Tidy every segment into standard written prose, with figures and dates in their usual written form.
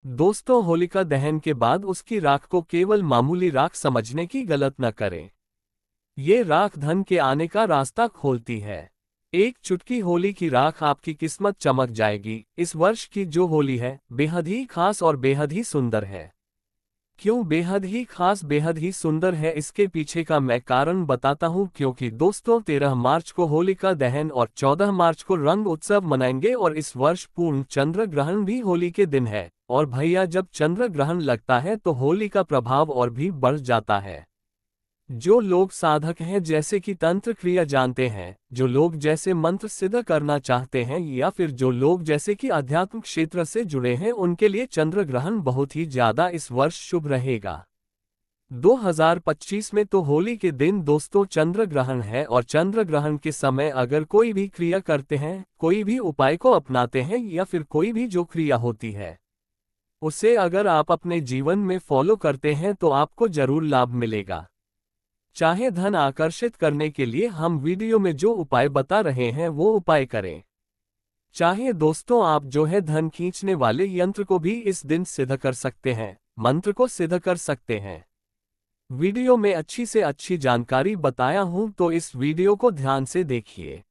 दोस्तों, होलिका दहन के बाद उसकी राख को केवल मामूली राख समझने की गलत न करें। ये राख धन के आने का रास्ता खोलती है। एक चुटकी होली की राख आपकी किस्मत चमक जाएगी। इस वर्ष की जो होली है बेहद ही खास और बेहद ही सुंदर है। क्यों बेहद ही खास बेहद ही सुंदर है, इसके पीछे का मैं कारण बताता हूँ। क्योंकि दोस्तों, 13 मार्च को होलिका दहन और 14 मार्च को रंग उत्सव मनाएंगे और इस वर्ष पूर्ण चंद्र ग्रहण भी होली के दिन है। और भैया, जब चंद्र ग्रहण लगता है तो होली का प्रभाव और भी बढ़ जाता है। जो लोग साधक हैं, जैसे कि तंत्र क्रिया जानते हैं, जो लोग जैसे मंत्र सिद्ध करना चाहते हैं, या फिर जो लोग जैसे कि आध्यात्मिक क्षेत्र से जुड़े हैं, उनके लिए चंद्र ग्रहण बहुत ही ज्यादा इस वर्ष शुभ रहेगा। 2025 में तो होली के दिन दोस्तों चंद्र ग्रहण है, और चंद्र ग्रहण के समय अगर कोई भी क्रिया करते हैं, कोई भी उपाय को अपनाते हैं, या फिर कोई भी जो क्रिया होती है उसे अगर आप अपने जीवन में फॉलो करते हैं तो आपको जरूर लाभ मिलेगा। चाहे धन आकर्षित करने के लिए हम वीडियो में जो उपाय बता रहे हैं वो उपाय करें, चाहे दोस्तों आप जो है धन खींचने वाले यंत्र को भी इस दिन सिद्ध कर सकते हैं, मंत्र को सिद्ध कर सकते हैं। वीडियो में अच्छी से अच्छी जानकारी बताया हूं, तो इस वीडियो को ध्यान से देखिए,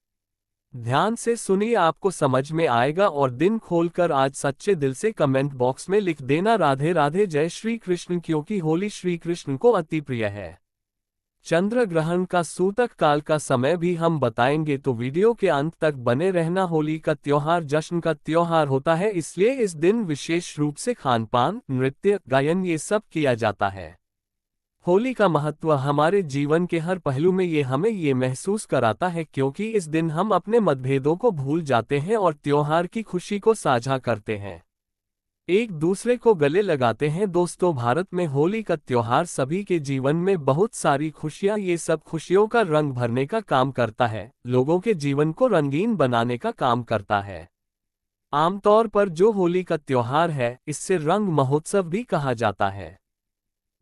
ध्यान से सुनिए, आपको समझ में आएगा। और दिन खोलकर आज सच्चे दिल से कमेंट बॉक्स में लिख देना राधे राधे जय श्री कृष्ण, क्योंकि होली श्री कृष्ण को अति प्रिय है। चंद्र ग्रहण का सूतक काल का समय भी हम बताएंगे, तो वीडियो के अंत तक बने रहना। होली का त्योहार जश्न का त्योहार होता है, इसलिए इस दिन विशेष रूप से खान पान, नृत्य, गायन ये सब किया जाता है। होली का महत्व हमारे जीवन के हर पहलू में ये हमें ये महसूस कराता है, क्योंकि इस दिन हम अपने मतभेदों को भूल जाते हैं और त्योहार की खुशी को साझा करते हैं, एक दूसरे को गले लगाते हैं। दोस्तों, भारत में होली का त्योहार सभी के जीवन में बहुत सारी खुशियां, ये सब खुशियों का रंग भरने का काम करता है, लोगों के जीवन को रंगीन बनाने का काम करता है। आमतौर पर जो होली का त्योहार है, इससे रंग महोत्सव भी कहा जाता है।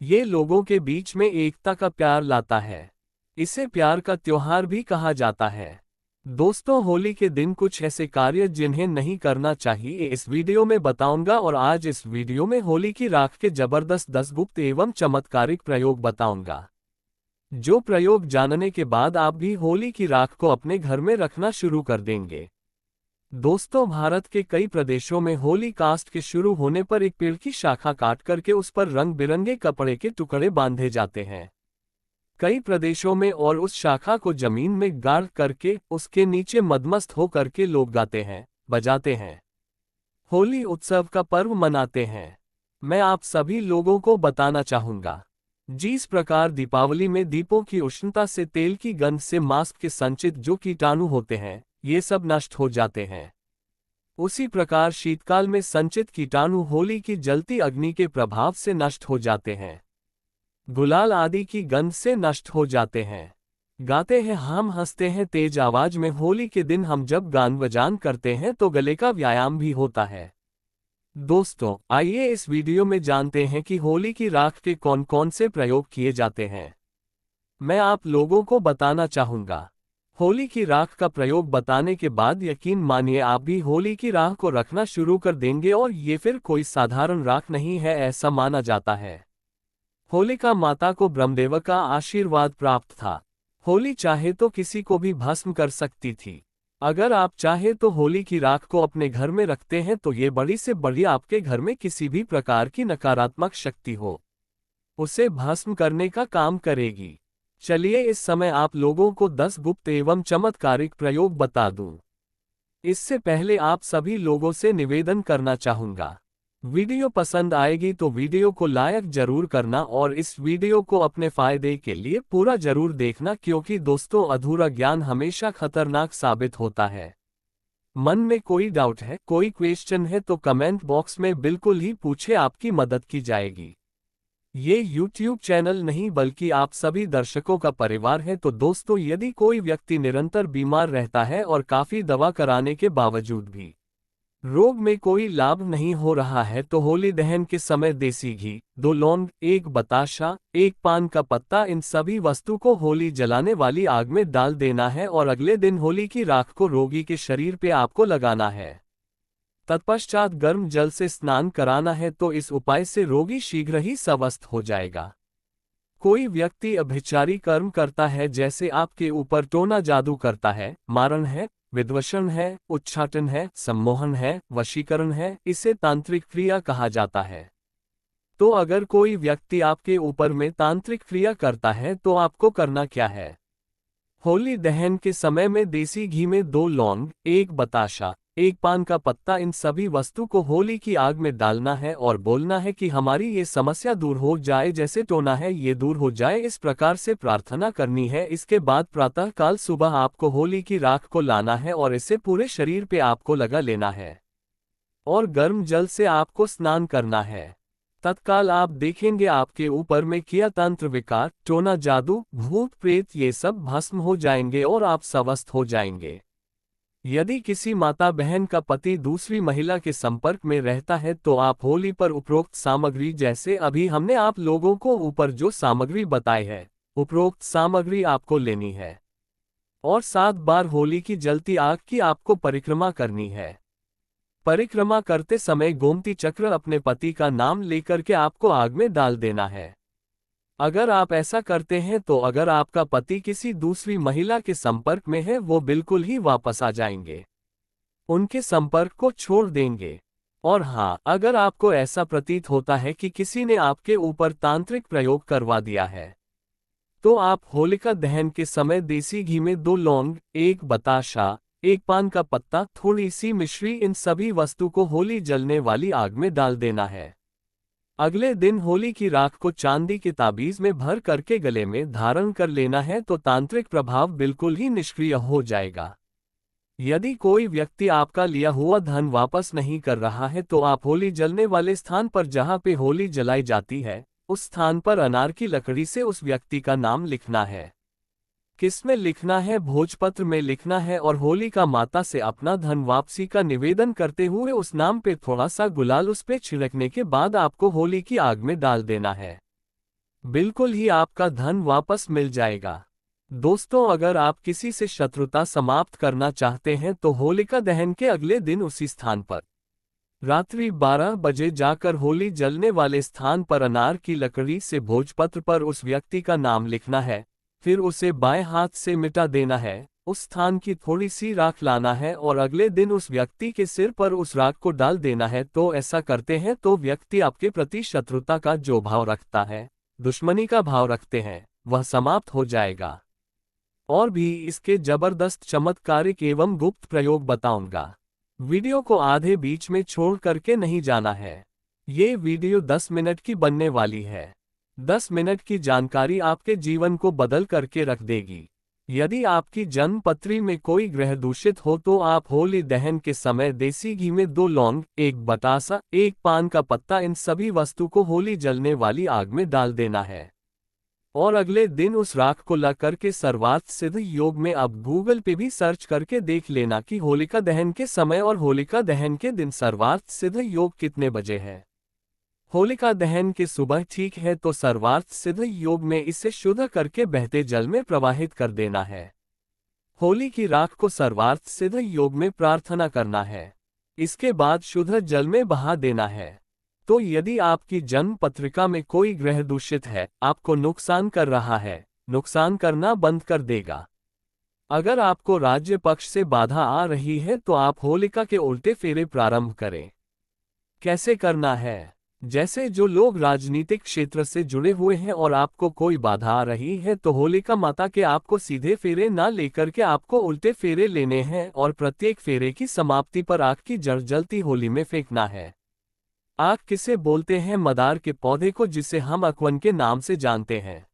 ये लोगों के बीच में एकता का प्यार लाता है, इसे प्यार का त्योहार भी कहा जाता है। दोस्तों, होली के दिन कुछ ऐसे कार्य जिन्हें नहीं करना चाहिए इस वीडियो में बताऊंगा, और आज इस वीडियो में होली की राख के जबरदस्त 10 गुप्त एवं चमत्कारिक प्रयोग बताऊंगा, जो प्रयोग जानने के बाद आप भी होली की राख को अपने घर में रखना शुरू कर देंगे। दोस्तों, भारत के कई प्रदेशों में होली कास्ट के शुरू होने पर एक पेड़ की शाखा काट करके उस पर रंग बिरंगे कपड़े के टुकड़े बांधे जाते हैं। कई प्रदेशों में और उस शाखा को जमीन में गाड़ करके उसके नीचे मदमस्त हो करके लोग गाते हैं, बजाते हैं, होली उत्सव का पर्व मनाते हैं। मैं आप सभी लोगों को बताना चाहूंगा, जिस प्रकार दीपावली में दीपों की उष्णता से, तेल की गंध से मास्क के संचित जो कीटाणु होते हैं ये सब नष्ट हो जाते हैं, उसी प्रकार शीतकाल में संचित कीटाणु होली की जलती अग्नि के प्रभाव से नष्ट हो जाते हैं, गुलाल आदि की गंध से नष्ट हो जाते हैं। गाते हैं हम, हंसते हैं तेज आवाज में। होली के दिन हम जब गान बजान करते हैं तो गले का व्यायाम भी होता है। दोस्तों, आइए इस वीडियो में जानते हैं कि होली की राख के कौन कौन से प्रयोग किए जाते हैं। मैं आप लोगों को बताना चाहूंगा, होली की राख का प्रयोग बताने के बाद यकीन मानिए आप भी होली की राख को रखना शुरू कर देंगे, और ये फिर कोई साधारण राख नहीं है, ऐसा माना जाता है। होलिका माता को ब्रह्मदेव का आशीर्वाद प्राप्त था। होली चाहे तो किसी को भी भस्म कर सकती थी। अगर आप चाहे तो होली की राख को अपने घर में रखते हैं तो ये बड़ी से बड़ी आपके घर में किसी भी प्रकार की नकारात्मक शक्ति हो, उसे भस्म करने का काम करेगी। चलिए इस समय आप लोगों को 10 गुप्त एवं चमत्कारिक प्रयोग बता दूं। इससे पहले आप सभी लोगों से निवेदन करना चाहूंगा, वीडियो पसंद आएगी तो वीडियो को लाइक जरूर करना, और इस वीडियो को अपने फायदे के लिए पूरा जरूर देखना, क्योंकि दोस्तों अधूरा ज्ञान हमेशा खतरनाक साबित होता है। मन में कोई डाउट है, कोई क्वेश्चन है तो कमेंट बॉक्स में बिल्कुल ही पूछे, आपकी मदद की जाएगी। ये YouTube चैनल नहीं बल्कि आप सभी दर्शकों का परिवार है। तो दोस्तों, यदि कोई व्यक्ति निरंतर बीमार रहता है और काफी दवा कराने के बावजूद भी रोग में कोई लाभ नहीं हो रहा है, तो होली दहन के समय देसी घी, 2 लौंग, 1 बताशा, 1 पान का पत्ता, इन सभी वस्तु को होली जलाने वाली आग में डाल देना है, और अगले दिन होली की राख को रोगी के शरीर पे आपको लगाना है। तत्पश्चात गर्म जल से स्नान कराना है, तो इस उपाय से रोगी शीघ्र ही स्वस्थ हो जाएगा। कोई व्यक्ति अभिचारी कर्म करता है, जैसे आपके ऊपर टोना जादू करता है, मारण है, विद्वेषण है, उच्चाटन है, सम्मोहन है, वशीकरण है, इसे तांत्रिक क्रिया कहा जाता है। तो अगर कोई व्यक्ति आपके ऊपर में तांत्रिक क्रिया करता है तो आपको करना क्या है? होली दहन के समय में देसी घी में 2 लौंग, 1 बताशा, 1 पान का पत्ता, इन सभी वस्तु को होली की आग में डालना है और बोलना है कि हमारी ये समस्या दूर हो जाए, जैसे टोना है ये दूर हो जाए, इस प्रकार से प्रार्थना करनी है। इसके बाद प्रातः काल सुबह आपको होली की राख को लाना है और इसे पूरे शरीर पे आपको लगा लेना है और गर्म जल से आपको स्नान करना है। तत्काल आप देखेंगे आपके ऊपर में किया तंत्र विकार, टोना जादू, भूत प्रेत ये सब भस्म हो जाएंगे और आप स्वस्थ हो जाएंगे। यदि किसी माता बहन का पति दूसरी महिला के संपर्क में रहता है तो आप होली पर उपरोक्त सामग्री, जैसे अभी हमने आप लोगों को ऊपर जो सामग्री बताई है, उपरोक्त सामग्री आपको लेनी है और 7 बार होली की जलती आग की आपको परिक्रमा करनी है। परिक्रमा करते समय गोमती चक्र अपने पति का नाम लेकर के आपको आग में डाल देना है। अगर आप ऐसा करते हैं तो अगर आपका पति किसी दूसरी महिला के संपर्क में है, वो बिल्कुल ही वापस आ जाएंगे, उनके संपर्क को छोड़ देंगे। और हाँ, अगर आपको ऐसा प्रतीत होता है कि किसी ने आपके ऊपर तांत्रिक प्रयोग करवा दिया है, तो आप होलिका दहन के समय देसी घी में 2 लौंग, 1 बताशा, 1 पान का पत्ता, थोड़ी सी मिश्री, इन सभी वस्तु को होली जलने वाली आग में डाल देना है। अगले दिन होली की राख को चांदी के ताबीज में भर करके गले में धारण कर लेना है, तो तांत्रिक प्रभाव बिल्कुल ही निष्क्रिय हो जाएगा। यदि कोई व्यक्ति आपका लिया हुआ धन वापस नहीं कर रहा है तो आप होली जलने वाले स्थान पर जहां पे होली जलाई जाती है, उस स्थान पर अनार की लकड़ी से उस व्यक्ति का नाम लिखना है। किसमें लिखना है? भोजपत्र में लिखना है और होलिका माता से अपना धन वापसी का निवेदन करते हुए उस नाम पे थोड़ा सा गुलाल उस पे छिड़कने के बाद आपको होली की आग में डाल देना है। बिल्कुल ही आपका धन वापस मिल जाएगा। दोस्तों, अगर आप किसी से शत्रुता समाप्त करना चाहते हैं तो होलिका दहन के अगले दिन उसी स्थान पर रात्रि 12 बजे जाकर होली जलने वाले स्थान पर अनार की लकड़ी से भोजपत्र पर उस व्यक्ति का नाम लिखना है, फिर उसे बाएं हाथ से मिटा देना है। उस स्थान की थोड़ी सी राख लाना है और अगले दिन उस व्यक्ति के सिर पर उस राख को डाल देना है। तो ऐसा करते हैं तो व्यक्ति आपके प्रति शत्रुता का जो भाव रखता है, दुश्मनी का भाव रखते हैं, वह समाप्त हो जाएगा। और भी इसके जबरदस्त चमत्कारिक एवं गुप्त प्रयोग बताऊंगा। वीडियो को आधे बीच में छोड़ करके नहीं जाना है। ये वीडियो 10 मिनट की बनने वाली है। 10 मिनट की जानकारी आपके जीवन को बदल करके रख देगी। यदि आपकी जन्म पत्री में कोई ग्रह दूषित हो तो आप होली दहन के समय देसी घी में 2 लौंग, 1 बतासा, 1 पान का पत्ता, इन सभी वस्तु को होली जलने वाली आग में डाल देना है और अगले दिन उस राख को ला करके सर्वार्थ सिद्ध योग में आप गूगल पे भी सर्च करके देख लेना कि होलिका दहन के समय और होलिका दहन के दिन सर्वार्थ सिद्ध योग कितने बजे है। होलिका दहन के सुबह ठीक है तो सर्वार्थ सिद्ध योग में इसे शुद्ध करके बहते जल में प्रवाहित कर देना है। होली की राख को सर्वार्थ सिद्ध योग में प्रार्थना करना है, इसके बाद शुद्ध जल में बहा देना है। तो यदि आपकी जन्म पत्रिका में कोई ग्रह दूषित है, आपको नुकसान कर रहा है, नुकसान करना बंद कर देगा। अगर आपको राज्य पक्ष से बाधा आ रही है तो आप होलिका के उल्टे फेरे प्रारंभ करें। कैसे करना है? जैसे जो लोग राजनीतिक क्षेत्र से जुड़े हुए हैं और आपको कोई बाधा आ रही है तो होलिका माता के आपको सीधे फेरे ना लेकर के आपको उल्टे फेरे लेने हैं और प्रत्येक फेरे की समाप्ति पर आग की जड़ जलती होली में फेंकना है। आग किसे बोलते हैं? मदार के पौधे को, जिसे हम अकवन के नाम से जानते हैं।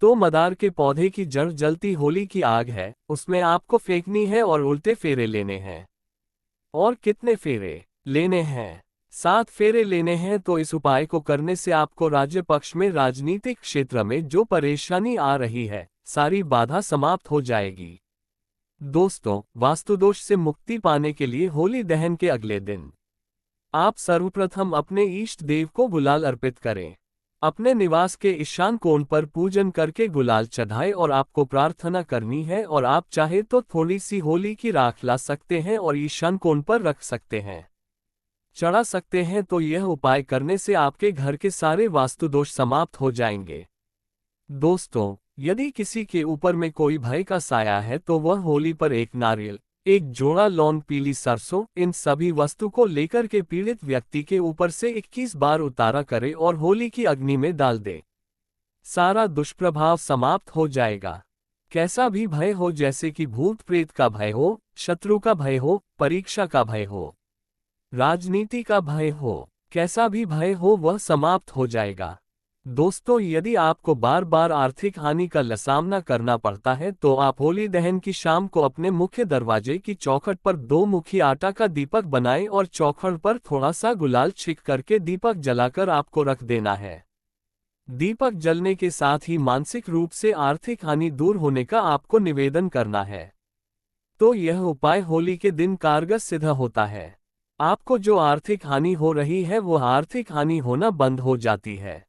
तो मदार के पौधे की जड़ जलती होली की आग है, उसमें आपको फेंकनी है और उल्टे फेरे लेने हैं। और कितने फेरे लेने हैं? 7 फेरे लेने हैं। तो इस उपाय को करने से आपको राज्य पक्ष में राजनीतिक क्षेत्र में जो परेशानी आ रही है, सारी बाधा समाप्त हो जाएगी। दोस्तों, वास्तुदोष से मुक्ति पाने के लिए होली दहन के अगले दिन आप सर्वप्रथम अपने इष्ट देव को गुलाल अर्पित करें। अपने निवास के ईशान कोण पर पूजन करके गुलाल चढ़ाएं और आपको प्रार्थना करनी है और आप चाहे तो थोड़ी सी होली की राख ला सकते हैं और ईशान कोण पर रख सकते हैं। चढ़ा सकते हैं, तो यह उपाय करने से आपके घर के सारे वास्तु दोष समाप्त हो जाएंगे। दोस्तों, यदि किसी के ऊपर में कोई भय का साया है तो वह होली पर एक नारियल, एक जोड़ा लौंग, पीली सरसों, इन सभी वस्तु को लेकर के पीड़ित व्यक्ति के ऊपर से 21 बार उतारा करे और होली की अग्नि में डाल दे। सारा दुष्प्रभाव समाप्त हो जाएगा। कैसा भी भय हो, जैसे कि भूत प्रेत का भय हो, शत्रु का भय हो, परीक्षा का भय हो, राजनीति का भय हो, कैसा भी भय हो, वह समाप्त हो जाएगा। दोस्तों, यदि आपको बार बार आर्थिक हानि का सामना करना पड़ता है तो आप होली दहन की शाम को अपने मुख्य दरवाजे की चौखट पर 2 मुखी आटा का दीपक बनाएं और चौखट पर थोड़ा सा गुलाल छिड़क करके दीपक जलाकर आपको रख देना है। दीपक जलने के साथ ही मानसिक रूप से आर्थिक हानि दूर होने का आपको निवेदन करना है। तो यह उपाय होली के दिन कारगर सिद्ध होता है। आपको जो आर्थिक हानि हो रही है वो आर्थिक हानि होना बंद हो जाती है।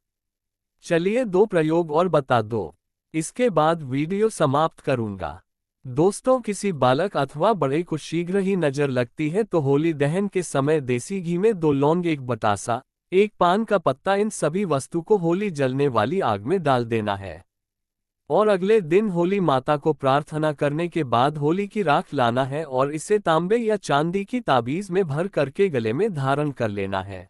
चलिए 2 प्रयोग और बता दो, इसके बाद वीडियो समाप्त करूंगा। दोस्तों, किसी बालक अथवा बड़े को शीघ्र ही नजर लगती है तो होली दहन के समय देसी घी में 2 लौंग, 1 बतासा, 1 पान का पत्ता, इन सभी वस्तु को होली जलने वाली आग में डाल देना है। और अगले दिन होली माता को प्रार्थना करने के बाद होली की राख लाना है और इसे तांबे या चांदी की ताबीज में भर करके गले में धारण कर लेना है।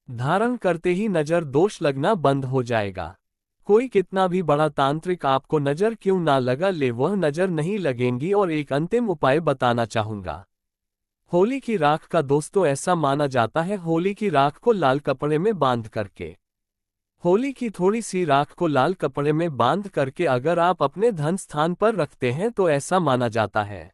धारण करते ही नजर दोष लगना बंद हो जाएगा। कोई कितना भी बड़ा तांत्रिक आपको नजर क्यों ना लगा ले, वह नजर नहीं लगेंगी। और एक अंतिम उपाय बताना चाहूंगा। होली की राख का दोस्तों ऐसा माना जाता है, होली की राख को लाल कपड़े में बांध करके, होली की थोड़ी सी राख को लाल कपड़े में बांध करके अगर आप अपने धन स्थान पर रखते हैं तो ऐसा माना जाता है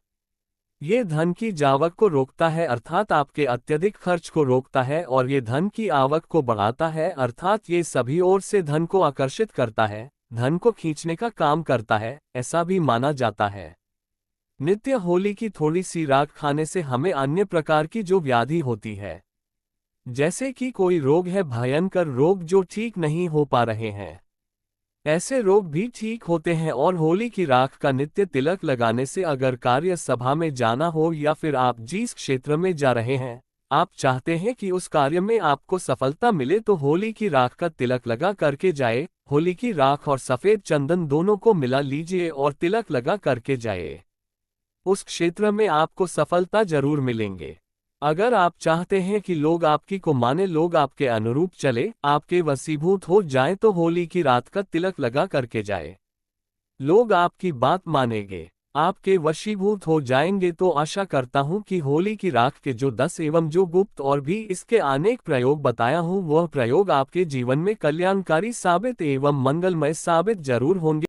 ये धन की जावक को रोकता है, अर्थात आपके अत्यधिक खर्च को रोकता है, और ये धन की आवक को बढ़ाता है, अर्थात ये सभी ओर से धन को आकर्षित करता है, धन को खींचने का काम करता है, ऐसा भी माना जाता है। नित्य होली की थोड़ी सी राख खाने से हमें अन्य प्रकार की जो व्याधि होती है, जैसे कि कोई रोग है, भयंकर रोग जो ठीक नहीं हो पा रहे हैं, ऐसे रोग भी ठीक होते हैं। और होली की राख का नित्य तिलक लगाने से अगर कार्य सभा में जाना हो या फिर आप जिस क्षेत्र में जा रहे हैं, आप चाहते हैं कि उस कार्य में आपको सफलता मिले, तो होली की राख का तिलक लगा करके जाए। होली की राख और सफेद चंदन दोनों को मिला लीजिए और तिलक लगा करके जाए। उस क्षेत्र में आपको सफलता जरूर मिलेंगे। अगर आप चाहते हैं कि लोग आपकी को माने, लोग आपके अनुरूप चले, आपके वशीभूत हो जाएं, तो होली की रात का तिलक लगा करके जाए। लोग आपकी बात मानेंगे, आपके वशीभूत हो जाएंगे। तो आशा करता हूं कि होली की राख के जो 10 एवं जो गुप्त और भी इसके अनेक प्रयोग बताया हूं, वह प्रयोग आपके जीवन में कल्याणकारी साबित एवं मंगलमय साबित जरूर होंगे।